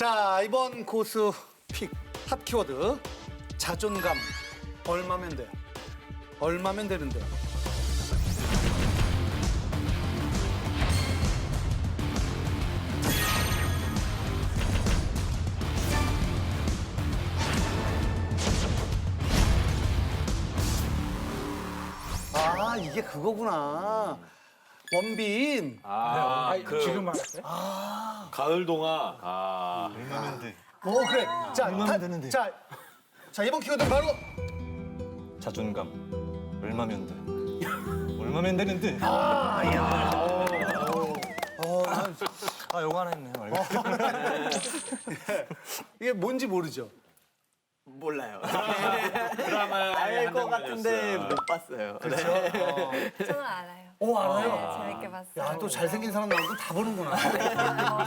자, 이번 고수 픽 핫 키워드 자존감. 얼마면 돼요? 얼마면 되는데요? 아, 이게 그거구나. 원빈. 지금 말했어요? 가을 동화. 그래. 자, 얼마면 되는데? 자, 이번 키워드 바로 자존감. 얼마면 돼? 얼마면 되는데? 요거 하나 했네. 이게 뭔지 모르죠. 몰라요. 드라마에 알 것 같은데 못 못 봤어요. 저는 알아요. 오, 알아요? 네, 재밌게 봤어요. 야, 또 잘생긴 사람 나오면 다 보는구나.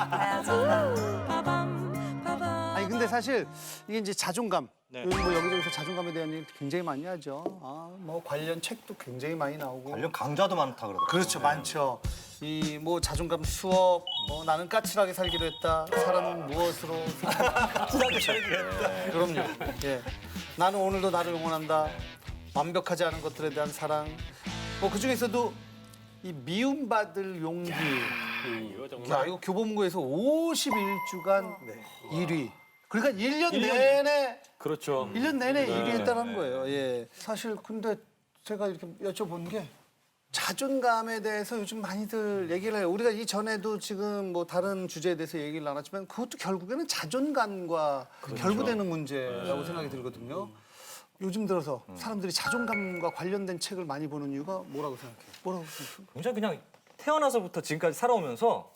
봐야죠. 아니, 근데 사실 이게 이제 자존감. 요즘 뭐 여기저기서 자존감에 대한 얘기 굉장히 많이 하죠. 뭐 관련 책도 굉장히 많이 나오고. 관련 강좌도 많다 그러더라고요. 그렇죠, 많죠. 이 뭐 자존감 수업, 나는 까칠하게 살기로 했다. 사람은 무엇으로 까칠하게 살기로 했다. 그럼요. 예, 나는 오늘도 나를 응원한다. 완벽하지 않은 것들에 대한 사랑. 뭐 그 중에서도 이 미움받을 용기. 이거 정말 야, 이거 교보문고에서 51주간 1위. 그러니까 1년 내내 그렇죠. 1년 내내 네, 1위 했다는 네. 거예요. 예. 사실 근데 제가 이렇게 여쭤본 게 자존감에 대해서 요즘 많이들 얘기를 해요. 우리가 이전에도 지금 뭐 다른 주제에 대해서 얘기를 나눴지만 그것도 결국에는 자존감과 결부되는 문제라고 생각이 들거든요. 요즘 들어서 사람들이 자존감과 관련된 책을 많이 보는 이유가 뭐라고 생각해요? 뭐라고 생각해요? 굉장히 그냥 태어나서부터 지금까지 살아오면서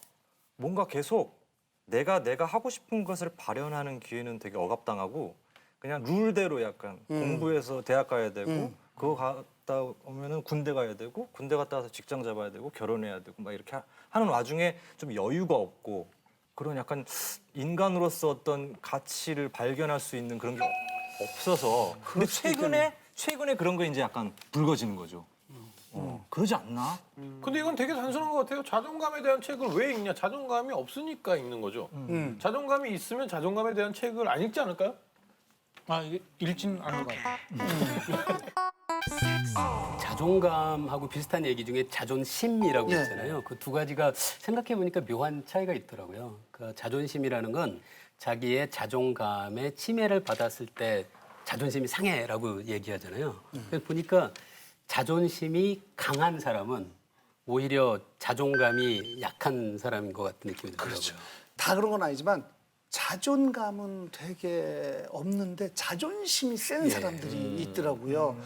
뭔가 계속 내가 하고 싶은 것을 발현하는 기회는 되게 억압당하고 그냥 룰대로 약간 공부해서 대학 가야 되고 그거 갔다 오면은 군대 가야 되고 군대 갔다 와서 직장 잡아야 되고 결혼해야 되고 막 이렇게 하는 와중에 좀 여유가 없고 그런 약간 인간으로서 어떤 가치를 발견할 수 있는 그런 게 없어서 근데 최근에 그런 거 이제 약간 불거지는 거죠. 그러지 않나? 근데 이건 되게 단순한 것 같아요. 자존감에 대한 책을 왜 읽냐? 자존감이 없으니까 읽는 거죠. 자존감이 있으면 자존감에 대한 책을 안 읽지 않을까요? 이게 읽지는 않은 것 같아요. 자존감하고 비슷한 얘기 중에 자존심이라고 네. 있잖아요. 그 두 가지가 생각해 보니까 묘한 차이가 있더라고요. 그 자존심이라는 건 자기의 자존감에 침해를 받았을 때 자존심이 상해라고 얘기하잖아요. 그래서 보니까 자존심이 강한 사람은 오히려 자존감이 약한 사람인 것 같은 느낌이 들더라고요. 그렇죠. 다 그런 건 아니지만 자존감은 되게 없는데 자존심이 센 사람들이 있더라고요.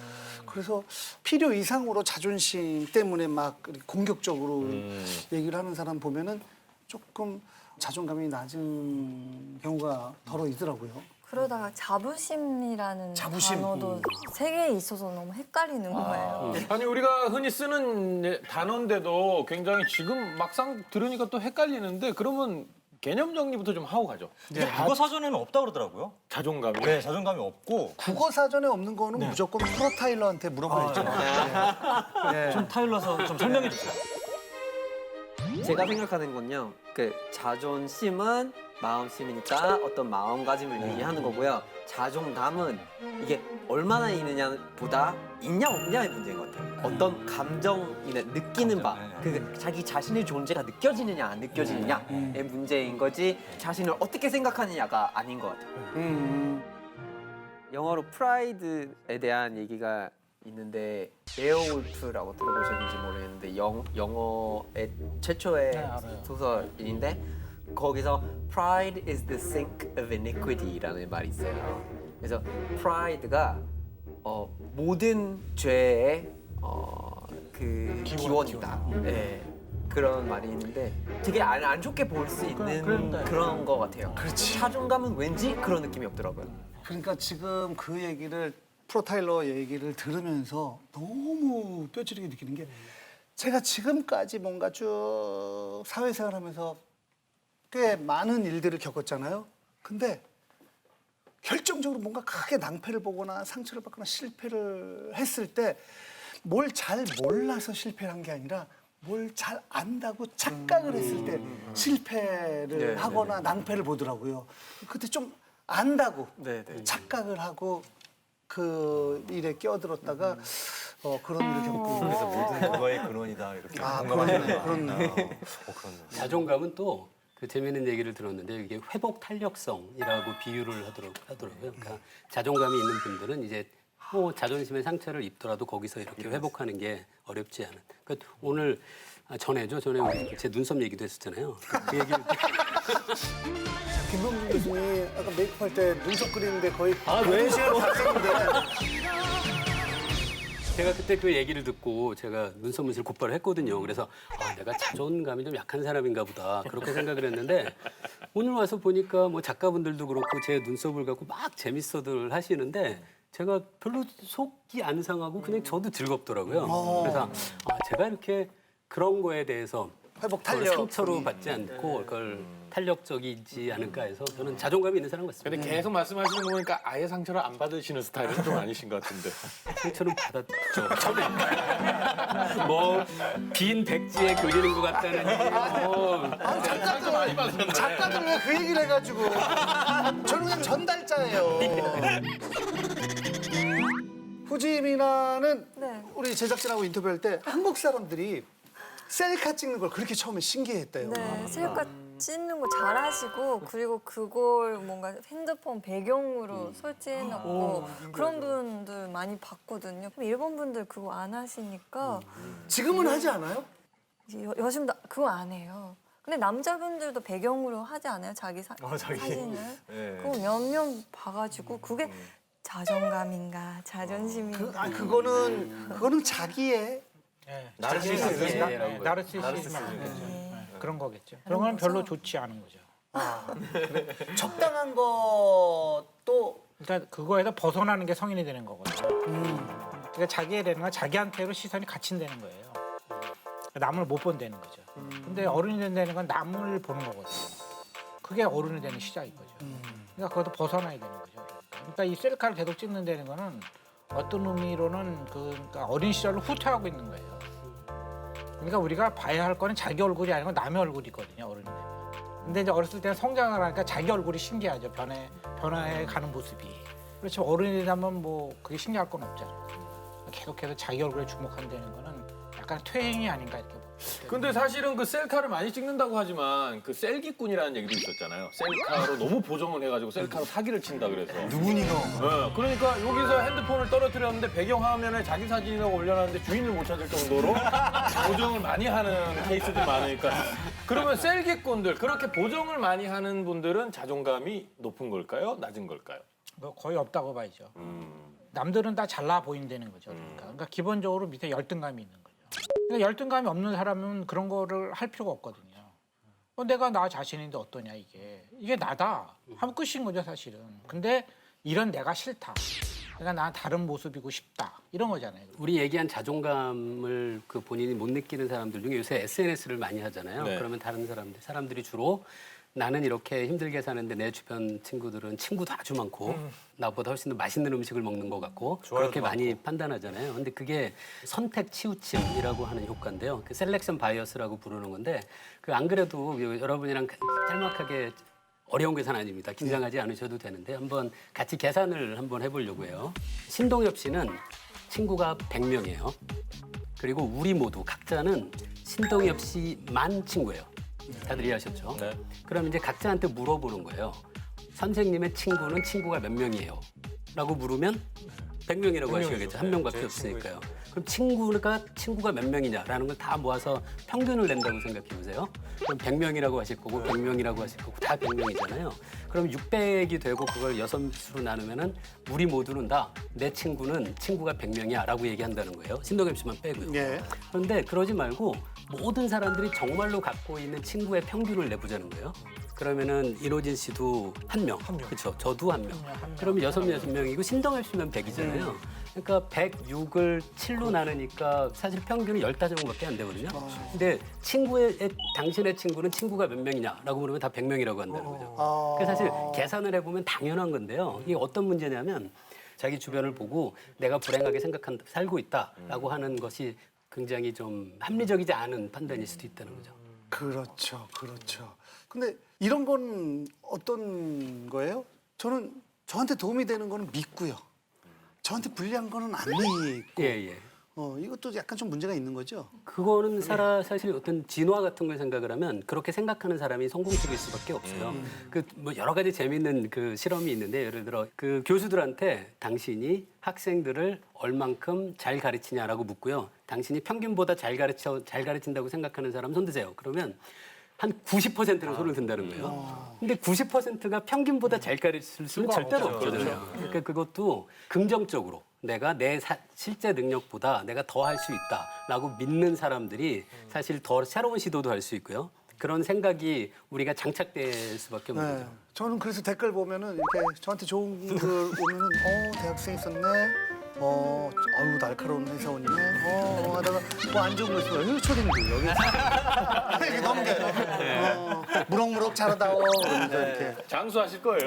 그래서 필요 이상으로 자존심 때문에 막 이렇게 공격적으로 얘기를 하는 사람 보면은 조금 자존감이 낮은 경우가 더러 있더라고요. 그러다가 자부심이라는 자부심. 단어도 세계에 있어서 너무 헷갈리는 거예요. 아니 우리가 흔히 쓰는 단어인데도 굉장히 지금 막상 들으니까 또 헷갈리는데 그러면 개념 정리부터 좀 하고 가죠. 근데 국어 사전에는 없다 그러더라고요. 자존감이. 네, 자존감이 없고 국어 사전에 없는 거는 무조건 프로타일러한테 물어봐야죠. 좀 타일러서 좀 설명해 주세요. 제가 생각하는 건요. 그 자존심은 마음심이니까 어떤 마음가짐을 얘기하는 거고요. 자존감은 이게 얼마나 있느냐보다 있냐 없냐의 문제인 것 같아요. 어떤 감정이나 느끼는 바, 그 자기 자신의 존재가 느껴지느냐 안 느껴지느냐의 문제인 거지 자신을 어떻게 생각하느냐가 아닌 것 같아요. 영어로 프라이드에 대한 얘기가 있는데 베어울프라고 들어보셨는지 모르겠는데 영어의 최초의 소설인데 거기서 Pride is the sink of iniquity라는 말이 있어요. 그래서 pride가 모든 죄의 그 기원이다. 네, 그런 말이 있는데 되게 안 좋게 볼 수 있는 그런 것 같아요. 그렇지. 자존감은 왠지 그런 느낌이 없더라고요. 그러니까 지금 그 얘기를 프로타일러 얘기를 들으면서 너무 뼈저리게 느끼는 게 제가 지금까지 뭔가 쭉 사회생활하면서 꽤 많은 일들을 겪었잖아요. 근데 결정적으로 뭔가 크게 낭패를 보거나 상처를 받거나 실패를 했을 때 뭘 잘 몰라서 실패를 한 게 아니라 뭘 잘 안다고 착각을 했을 때 실패를 하거나 낭패를 보더라고요. 그때 좀 안다고 착각을 하고 그 일에 끼어들었다가 그런 일을 겪고. 그래서 모든 거의 근원이다 이렇게 아, 공감하네요. 그렇네요. 그렇네요. 자존감은 또 그 재미있는 얘기를 들었는데 이게 회복 탄력성이라고 비유를 하더라고요. 그러니까 자존감이 있는 분들은 이제 뭐 자존심의 상처를 입더라도 거기서 이렇게 회복하는 게 어렵지 않은. 그러니까 오늘 전에 우리 제 눈썹 얘기도 했었잖아요. 그 얘기를 김범준 교수님 아까 메이크업 할 때 눈썹 그리는데 거의 왜? 2시간 봤었는데 제가 그때 그 얘기를 듣고 제가 눈썹문신을 곧바로 했거든요. 그래서 내가 자존감이 좀 약한 사람인가 보다 그렇게 생각을 했는데 오늘 와서 보니까 뭐 작가분들도 그렇고 제 눈썹을 갖고 막 재밌어들 하시는데 제가 별로 속이 안 상하고 그냥 저도 즐겁더라고요. 그래서 제가 이렇게 그런 거에 대해서 회복 그걸 탄력. 상처로 받지 않고 그걸 탄력적이지 않을까 해서 저는 자존감이 있는 사람 같습니다. 근데 계속 말씀하시는 거 보니까 아예 상처를 안 받으시는 스타일은 좀 아니신 것 같은데. 상처는 받았죠. 뭐 빈 백지에 그리는 것 같다는 작가들 왜 그 얘기를 해가지고 저는 그냥 전달자예요. 후지민아는 네. 우리 제작진하고 인터뷰할 때 한국 사람들이 셀카 찍는 걸 그렇게 처음에 신기해했대요. 네, 셀카 찍는 거 잘하시고 그리고 그걸 뭔가 핸드폰 배경으로 설치해놓고 그런 분들 많이 봤거든요. 그럼 일본 분들 그거 안 하시니까 지금은 하지 않아요? 이제 요즘 그거 안 해요. 근데 남자분들도 배경으로 하지 않아요? 자기 사진을? 네. 그거 몇몇 봐가지고 그게 자존감인가 자존심인가 그거는 자기의 나르시시즘. 나르시시즘 그런 거겠죠. 그런 건 별로 좋지 않은 거죠. 적당한 것도 일단 그거에서 벗어나는 게 성인이 되는 거거든요. 그러니까 자기에 대한 건 자기한테로 시선이 갇힌다는 거예요. 남을 못 본다는 거죠. 근데 어른이 된다는 건 남을 보는 거거든요. 그게 어른이 되는 시작인 거죠. 그러니까 그것도 벗어나야 되는 거죠. 그러니까 이 셀카를 계속 찍는다는 거는 어떤 의미로는 그러니까 어린 시절을 후퇴하고 있는 거예요. 그러니까 우리가 봐야 할 거는 자기 얼굴이 아니고 남의 얼굴이거든요, 어른이 되면. 근데 이제 어렸을 때는 성장을 하니까 자기 얼굴이 신기하죠, 변화해 가는 모습이. 그렇지만 어른이 되면 뭐 그게 신기할 건 없잖아요. 계속해서 자기 얼굴에 주목한다는 거는 약간 퇴행이 아닌가 이렇게 봅니다. 근데 사실은 그 셀카를 많이 찍는다고 하지만 그 셀기꾼이라는 얘기도 있었잖아요. 셀카로 너무 보정을 해가지고 셀카로 사기를 친다 그래서. 누구니 너? 네, 그러니까 여기서 핸드폰을 떨어뜨렸는데 배경 화면에 자기 사진이라고 올려놨는데 주인을 못 찾을 정도로 보정을 많이 하는 케이스도 많으니까. 그러면 셀기꾼들, 그렇게 보정을 많이 하는 분들은 자존감이 높은 걸까요? 낮은 걸까요? 뭐 거의 없다고 봐야죠. 남들은 다 잘나 보인다는 거죠. 그러니까 기본적으로 밑에 열등감이 있는 거죠. 그러니까 열등감이 없는 사람은 그런 거를 할 필요가 없거든요. 내가 나 자신인데 어떠냐 이게 나다 하면 끝인 거죠 사실은. 근데 이런 내가 싫다. 그러니까 난 다른 모습이고 싶다 이런 거잖아요. 우리 얘기한 자존감을 그 본인이 못 느끼는 사람들 중에 요새 SNS를 많이 하잖아요. 네. 그러면 다른 사람들이 주로 나는 이렇게 힘들게 사는데 내 주변 친구들은 친구도 아주 많고 나보다 훨씬 더 맛있는 음식을 먹는 것 같고 그렇게 많이 판단하잖아요. 근데 그게 선택 치우침이라고 하는 효과인데요. 그 셀렉션 바이어스라고 부르는 건데 그 안 그래도 여러분이랑 짤막하게 어려운 계산 아닙니다. 긴장하지 않으셔도 되는데 한번 같이 계산을 한번 해보려고 해요. 신동엽 씨는 친구가 100명이에요. 그리고 우리 모두 각자는 신동엽 씨만 친구예요. 다들 이해하셨죠? 네. 그럼 이제 각자한테 물어보는 거예요. 선생님의 친구는 친구가 몇 명이에요? 라고 물으면 100명이라고 하시겠죠. 한 명밖에 없으니까요. 그럼 친구가 몇 명이냐라는 걸 다 모아서 평균을 낸다고 생각해 보세요. 그럼 100명이라고 하실 거고 100명이라고 하실 거고 다 100명이잖아요. 그럼 600이 되고 그걸 6수로 나누면은 우리 모두는 다 내 친구는 친구가 100명이야 라고 얘기한다는 거예요. 신동엽 씨만 빼고요. 예. 그런데 그러지 말고 모든 사람들이 정말로 갖고 있는 친구의 평균을 내보자는 거예요. 그러면은 이노진 씨도 한 명, 그렇죠? 저도 한 명. 그러면 6명이고 신동엽 씨면 100이잖아요. 그러니까 106을 7로 나누니까 사실 평균은 15명밖에 안 되거든요. 근데 당신의 친구는 친구가 몇 명이냐라고 물으면 다 100명이라고 한다는 거죠. 그래서 사실 계산을 해보면 당연한 건데요. 이게 어떤 문제냐면 자기 주변을 보고 내가 불행하게 살고 있다라고 하는 것이 굉장히 좀 합리적이지 않은 판단일 수도 있다는 거죠. 그렇죠, 그렇죠. 근데 이런 건 어떤 거예요? 저는 저한테 도움이 되는 거는 믿고요. 저한테 불리한 거는 안 믿고. 예, 예. 이것도 약간 좀 문제가 있는 거죠. 그거는 사실 어떤 진화 같은 걸 생각을 하면 그렇게 생각하는 사람이 성공적일 수밖에 없어요. 그 뭐 여러 가지 재미있는 그 실험이 있는데 예를 들어 그 교수들한테 당신이 학생들을 얼만큼 잘 가르치냐라고 묻고요. 당신이 평균보다 잘 가르친다고 생각하는 사람 손 드세요. 그러면 한 90%는 손을 든다는 거예요. 근데 90%가 평균보다 잘 가르칠 수는 절대로 없거든요. 그러니까 그것도 긍정적으로 내가 내 실제 능력보다 내가 더 할 수 있다라고 믿는 사람들이 사실 더 새로운 시도도 할 수 있고요. 그런 생각이 우리가 장착될 수밖에 없는 거죠. 저는 그래서 댓글 보면은 이렇게 저한테 좋은 글 오면은 대학생 있었네. 아유 날카로운 회사원이네. 하다가 뭐 안 좋은 거 있으면 초딩들 여기 이렇게 넘겨요. 무럭무럭 자라다오. 그러면서 이렇게. 장수하실 거예요.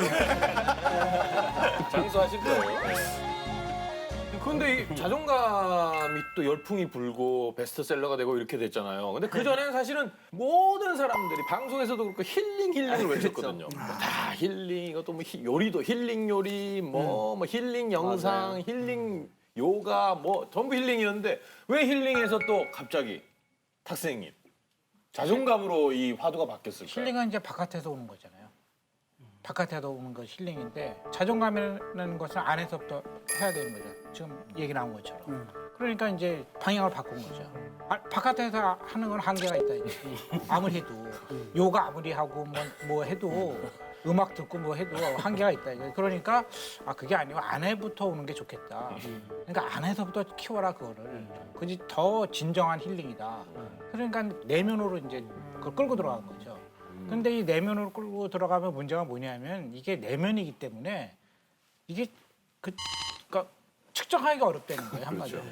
장수하실 거예요. 근데 이 자존감이 또 열풍이 불고 베스트셀러가 되고 이렇게 됐잖아요. 근데 그전에는 사실은 모든 사람들이 방송에서도 그렇고 힐링을 외쳤거든요. 다 힐링, 이것도 뭐 요리도 힐링 요리, 뭐 힐링 영상, 힐링 요가, 뭐 전부 힐링이었는데 왜 힐링에서 또 갑자기 탁생님 자존감으로 이 화두가 바뀌었을까요? 힐링은 이제 바깥에서 오는 거잖아요. 바깥에서 오는 것 힐링인데 자존감이라는 것은 안에서부터 해야 되는 거죠. 지금 얘기 나온 것처럼. 그러니까 이제 방향을 바꾼 거죠. 바깥에서 하는 건 한계가 있다 이제. 아무리 해도 요가 아무리 하고 뭐 해도 음악 듣고 뭐 해도 한계가 있다 이제. 그러니까 그게 아니고 안에부터 오는 게 좋겠다. 그러니까 안에서부터 키워라 그거를. 그지 더 진정한 힐링이다. 그러니까 내면으로 이제 그걸 끌고 들어간 거죠. 근데 이 내면으로 끌고 들어가면 문제가 뭐냐면 이게 내면이기 때문에 이게 그러니까 측정하기가 어렵다는 거예요 한마디로.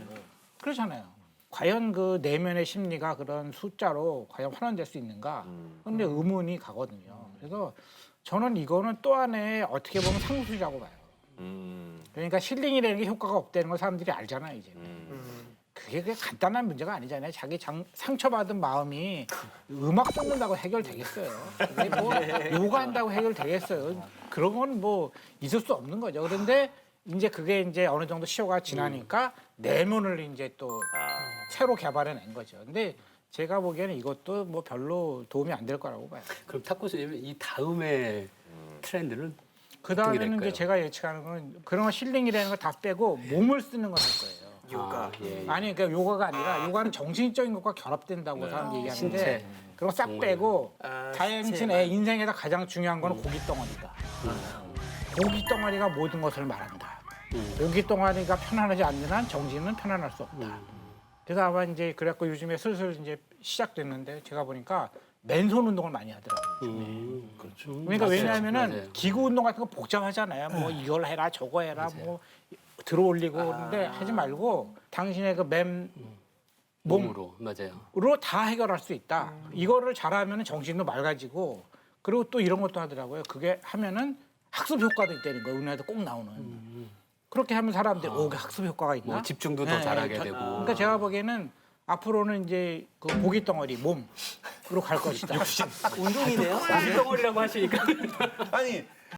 그렇잖아요. 과연 그 내면의 심리가 그런 숫자로 과연 환원될 수 있는가? 그런데 의문이 가거든요. 그래서 저는 이거는 또 하나의 어떻게 보면 상술이라고 봐요. 그러니까 힐링이라는 게 효과가 없다는 걸 사람들이 알잖아요 이제. 그게 간단한 문제가 아니잖아요. 자기 상처받은 마음이 음악 듣는다고 해결되겠어요. 그게 뭐 요가한다고 해결되겠어요. 그런 건 뭐 있을 수 없는 거죠. 그런데 이제 그게 이제 어느 정도 시효가 지나니까 내면을 이제 또 새로 개발해낸 거죠. 근데 제가 보기에는 이것도 뭐 별로 도움이 안 될 거라고 봐요. 그럼 탁구 선생님 이 다음에 트렌드는 그 다음에는 될까요? 이제 제가 예측하는 건 그런 거 힐링이라는 거 다 빼고 몸을 쓰는 걸 할 거예요. 요가. 아니 그러니까 요가가 아니라 요가는 정신적인 것과 결합된다고 사람 얘기하는데 신체. 그런 거 싹 빼고 당신 신체만. 의 인생에서 가장 중요한 거는 고기 덩어리다. 고기 덩어리가 모든 것을 말한다. 고기 덩어리가 편안하지 않는 한 정신은 편안할 수 없다. 그래서 아마 이제 그래갖고 요즘에 슬슬 이제 시작됐는데 제가 보니까 맨손 운동을 많이 하더라고요. 그렇죠. 그러니까 왜냐하면은 맞아요. 기구 운동 같은 거 복잡하잖아요. 뭐 이걸 해라 저거 해라 뭐 들어올리고 그런데 하지 말고 당신의 그 몸으로 맞아요. 몸으로 다 해결할 수 있다. 이거를 잘하면 정신도 맑아지고 그리고 또 이런 것도 하더라고요. 그게 하면은 학습 효과도 있다는 거예요. 우리나라에도 꼭 나오는. 그렇게 하면 사람들이 그 학습 효과가 있나? 뭐 집중도 더 잘하게 되고. 그러니까 제가 보기에는 앞으로는 이제 그 고기 덩어리 몸으로 갈 것이다. 운동이네요. 덩어리라고 하시니까 아니